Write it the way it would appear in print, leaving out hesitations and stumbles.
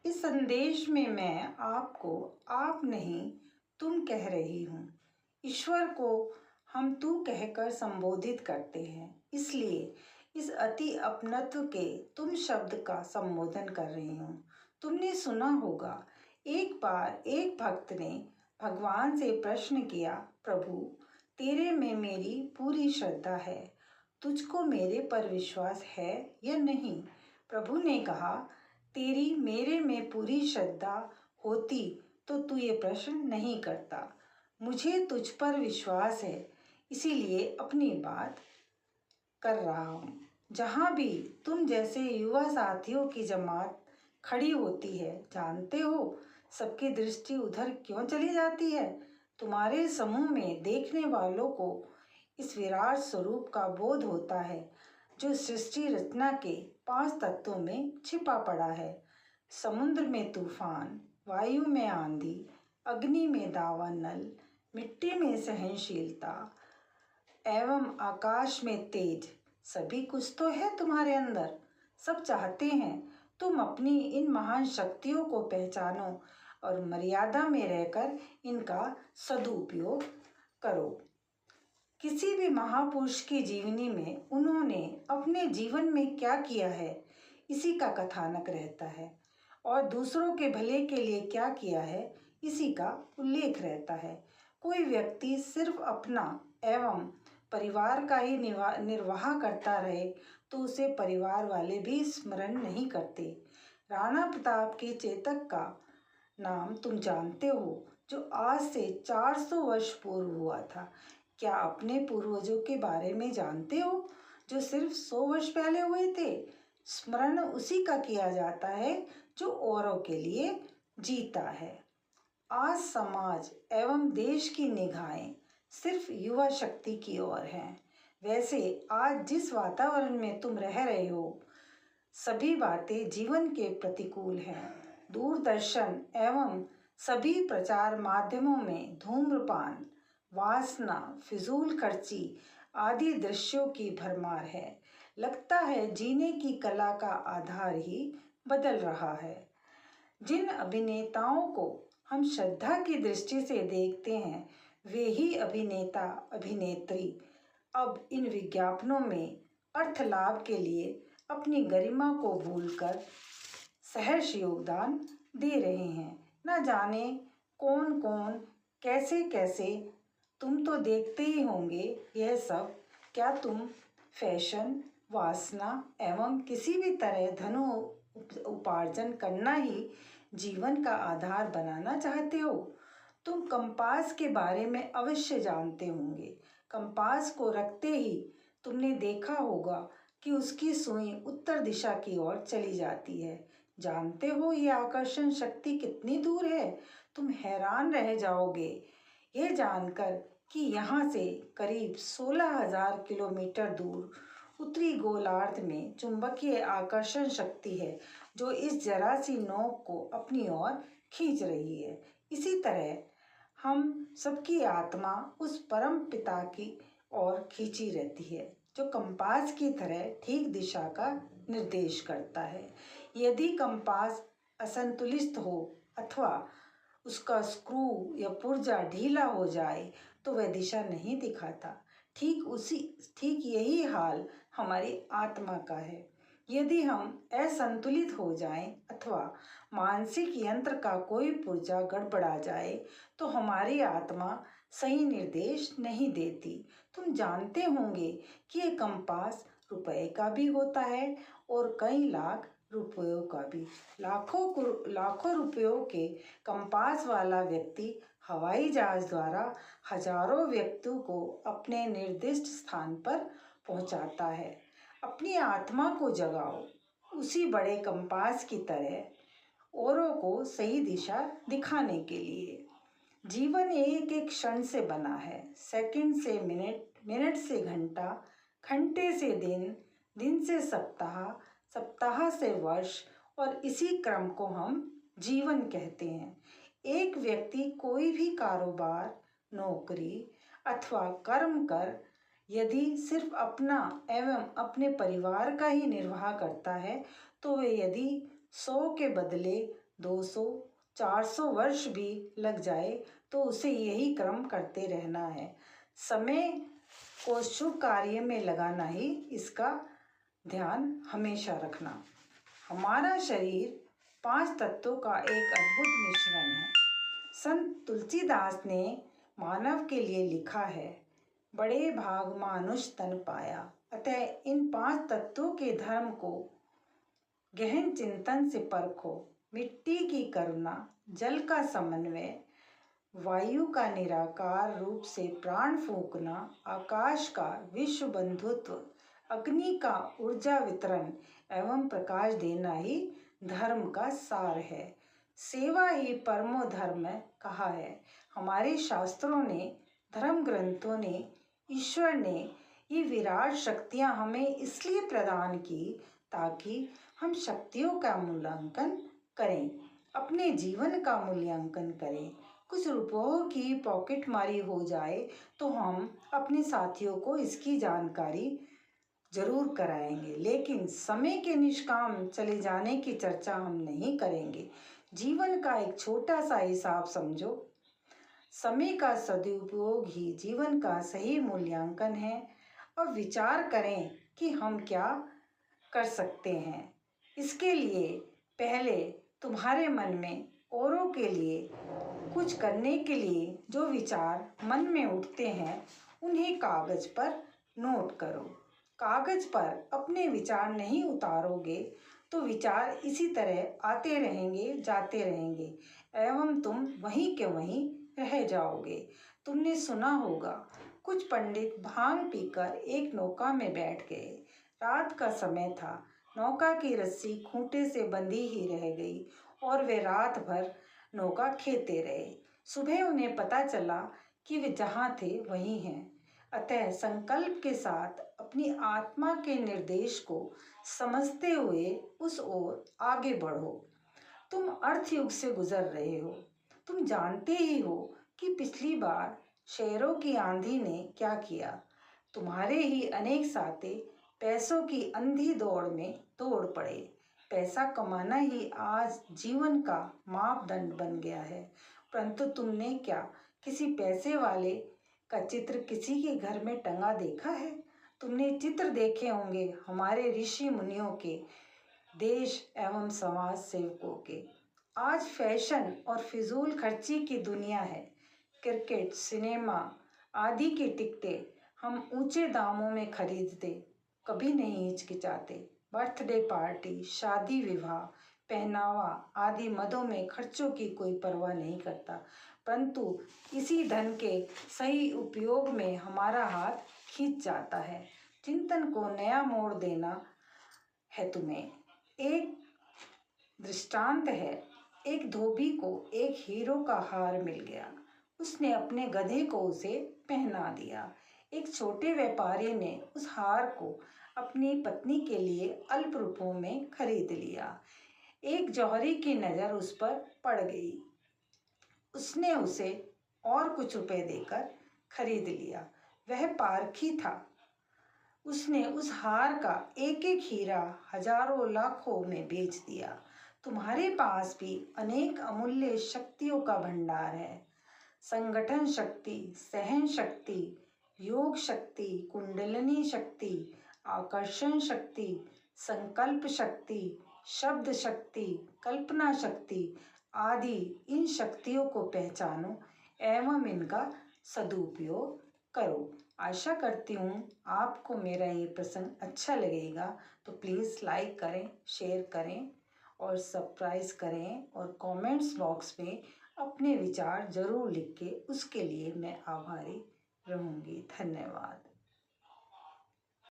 इस संदेश में मैं आपको आप नहीं तुम कह रही हूँ। ईश्वर को हम तू कहकर संबोधित करते हैं, इसलिए इस अति अपनत्व के तुम शब्द का संबोधन कर रही हूँ। तुमने सुना होगा, एक बार एक भक्त ने भगवान से प्रश्न किया, प्रभु तेरे में मेरी पूरी श्रद्धा है, तुझको मेरे पर विश्वास है या नहीं? प्रभु ने कहा, तेरी मेरे में पूरी श्रद्धा होती तो तू ये प्रश्न नहीं करता। मुझे तुझ पर विश्वास है, इसीलिए अपनी बात कर रहा हूँ। जहाँ भी तुम जैसे युवा साथियों की जमात खड़ी होती है, जानते हो सबकी दृष्टि उधर क्यों चली जाती है? तुम्हारे समूह में देखने वालों को इस विराट स्वरूप का बोध होता है, जो सृष्टि रचना के 5 तत्वों में छिपा पड़ा है। समुद्र में तूफान, वायु में आंधी, अग्नि में दावानल, मिट्टी में सहनशीलता एवं आकाश में तेज, सभी कुछ तो है तुम्हारे अंदर। सब चाहते हैं तुम अपनी इन महान शक्तियों को पहचानो और मर्यादा में रहकर इनका सदुपयोग करो। किसी भी महापुरुष की जीवनी में उन्होंने अपने जीवन में क्या किया है, इसी का कथानक रहता है, और दूसरों के भले के लिए क्या किया है, इसी का उल्लेख रहता है। कोई व्यक्ति सिर्फ अपना एवं परिवार का ही निर्वाह करता रहे तो उसे परिवार वाले भी स्मरण नहीं करते। राणा प्रताप के चेतक का नाम तुम जानते हो, जो आज से 400 वर्ष पूर्व हुआ था। क्या अपने पूर्वजों के बारे में जानते हो, जो सिर्फ 100 वर्ष पहले हुए थे? स्मरण उसी का किया जाता है जो औरों के लिए जीता है। आज समाज एवं देश की निगाहें सिर्फ युवा शक्ति की ओर हैं। वैसे आज जिस वातावरण में तुम रह रहे हो, सभी बातें जीवन के प्रतिकूल हैं। दूरदर्शन एवं सभी प्रचार माध्यमों में धूम्रपान, वासना, फिजूल खर्ची आदि दृश्यों की भरमार है। लगता है जीने की कला का आधार ही बदल रहा है। जिन अभिनेताओं को हम श्रद्धा की दृष्टि से देखते हैं, वे ही अभिनेता अभिनेत्री अब इन विज्ञापनों में अर्थ लाभ के लिए अपनी गरिमा को भूलकर सहर्ष योगदान दे रहे हैं। न जाने कौन कौन कैसे कैसे, तुम तो देखते ही होंगे यह सब। क्या तुम फैशन, वासना एवं किसी भी तरह धन उपार्जन करना ही जीवन का आधार बनाना चाहते हो? तुम कंपास के बारे में अवश्य जानते होंगे। कंपास को रखते ही तुमने देखा होगा कि उसकी सुई उत्तर दिशा की ओर चली जाती है। जानते हो ये आकर्षण शक्ति कितनी दूर है? तुम हैरान रह जाओगे यह जानकर कि यहाँ से करीब 16,000 किलोमीटर दूर उत्तरी गोलार्ध में चुंबकीय आकर्षण शक्ति है, जो इस जरा सी नोक को अपनी ओर खींच रही है। इसी तरह हम सबकी आत्मा उस परम पिता की ओर खींची रहती है, जो कंपास की तरह ठीक दिशा का निर्देश करता है। यदि कंपास असंतुलित हो अथवा उसका स्क्रू या पुर्जा ढीला हो जाए तो वह दिशा नहीं दिखाता। ठीक यही हाल हमारी आत्मा का है। यदि हम असंतुलित हो जाएं अथवा मानसिक यंत्र का कोई पुर्जा गड़बड़ा जाए तो हमारी आत्मा सही निर्देश नहीं देती। तुम जानते होंगे कि ये कंपास रुपए का भी होता है और कई लाख रुपयों का भी। लाखों रुपयों के कंपास वाला व्यक्ति हवाई जहाज द्वारा हजारों व्यक्तियों को अपने निर्दिष्ट स्थान पर पहुंचाता है। अपनी आत्मा को जगाओ, उसी बड़े कंपास की तरह औरों को सही दिशा दिखाने के लिए। जीवन एक एक क्षण से बना है, सेकंड से मिनट, मिनट से घंटा, घंटे से दिन, दिन से सप्ताह, सप्ताह से वर्ष, और इसी क्रम को हम जीवन कहते हैं। एक व्यक्ति कोई भी कारोबार, नौकरी अथवा कर्म कर यदि सिर्फ अपना एवं अपने परिवार का ही निर्वाह करता है तो वह यदि 100 के बदले 200 400 वर्ष भी लग जाए तो उसे यही क्रम करते रहना है। समय को शुभ कार्य में लगाना ही इसका ध्यान हमेशा रखना। हमारा शरीर 5 तत्वों का एक अद्भुत मिश्रण है। संत तुलसीदास ने मानव के लिए लिखा है, बड़े भाग मानुष तन पाया। अतः इन 5 तत्वों के धर्म को गहन चिंतन से परखो। मिट्टी की करुणा, जल का समन्वय, वायु का निराकार रूप से प्राण फूंकना, आकाश का विश्व बंधुत्व, अग्नि का ऊर्जा वितरण एवं प्रकाश देना ही धर्म का सार है। सेवा ही परमो धर्म कहा है। हमारे शास्त्रों ने, धर्म ग्रंथों ने, ईश्वर ने ये विराट शक्तियाँ हमें इसलिए प्रदान की ताकि हम शक्तियों का मूल्यांकन करें, अपने जीवन का मूल्यांकन करें। कुछ रुपयों की पॉकेटमारी हो जाए तो हम अपने साथियों को इसकी जानकारी जरूर कराएंगे, लेकिन समय के निष्काम चले जाने की चर्चा हम नहीं करेंगे। जीवन का एक छोटा सा हिसाब समझो। समय का सदुपयोग ही जीवन का सही मूल्यांकन है। अब विचार करें कि हम क्या कर सकते हैं। इसके लिए पहले तुम्हारे मन में औरों के लिए कुछ करने के लिए जो विचार मन में उठते हैं उन्हें कागज पर नोट करो। कागज पर अपने विचार नहीं उतारोगे तो विचार इसी तरह आते रहेंगे, जाते रहेंगे एवं तुम वहीं के वहीं रह जाओगे। तुमने सुना होगा, कुछ पंडित भांग पीकर एक नौका में बैठ गए। रात का समय था। नौका की रस्सी खूंटे से बंधी ही रह गई और वे रात भर नौका खेते रहे। सुबह उन्हें पता चला कि वे जहाँ थे वहीं हैं। अतः संकल्प के साथ अपनी आत्मा के निर्देश को समझते हुए उस ओर आगे बढ़ो। तुम अर्थ युग से गुजर रहे हो। तुम जानते ही हो कि पिछली बार शेरों की आंधी ने क्या किया। तुम्हारे ही अनेक साथी पैसों की अंधी दौड़ में दौड़ पड़े। पैसा कमाना ही आज जीवन का मापदंड बन गया है। परंतु तुमने क्या किसी पैसे वाले का चित्र किसी के घर में टंगा देखा है? तुमने चित्र देखे होंगे हमारे ऋषि मुनियों के, देश एवं समाज सेवकों के। आज फैशन और फिजूल खर्ची की दुनिया है। क्रिकेट, सिनेमा आदि की टिकटें हम ऊंचे दामों में खरीदते कभी नहीं हिचकिचाते। बर्थडे पार्टी, शादी विवाह, पहनावा आदि मदों में खर्चों की कोई परवाह नहीं करता। परंतु इसी धन के सही उपयोग में हमारा हाथ खींच जाता है। चिंतन को नया मोड़ देना है तुम्हें। एक दृष्टांत है। एक धोबी को एक हीरो का हार मिल गया। उसने अपने गधे को उसे पहना दिया। एक छोटे व्यापारी ने उस हार को अपनी पत्नी के लिए अल्प रुपयों में खरीद लिया। एक जौहरी की नज़र उस पर पड़ गई। उसने उसे और कुछ रुपए देकर खरीद लिया। वह पारखी था। उसने उस हार का एक एक हीरा हजारों लाखों में बेच दिया। तुम्हारे पास भी अनेक अमूल्य शक्तियों का भंडार है। संगठन शक्ति, सहन शक्ति, योग शक्ति, कुंडलिनी शक्ति, आकर्षण शक्ति, संकल्प शक्ति, शब्द शक्ति, कल्पना शक्ति आदि इन शक्तियों को पहचानो एवं इनका सदुपयोग करो। आशा करती हूँ आपको मेरा ये प्रसंग अच्छा लगेगा, तो प्लीज़ लाइक करें, शेयर करें और सब्सक्राइब करें और कमेंट्स बॉक्स में अपने विचार ज़रूर लिख के उसके लिए मैं आभारी रहूँगी। धन्यवाद।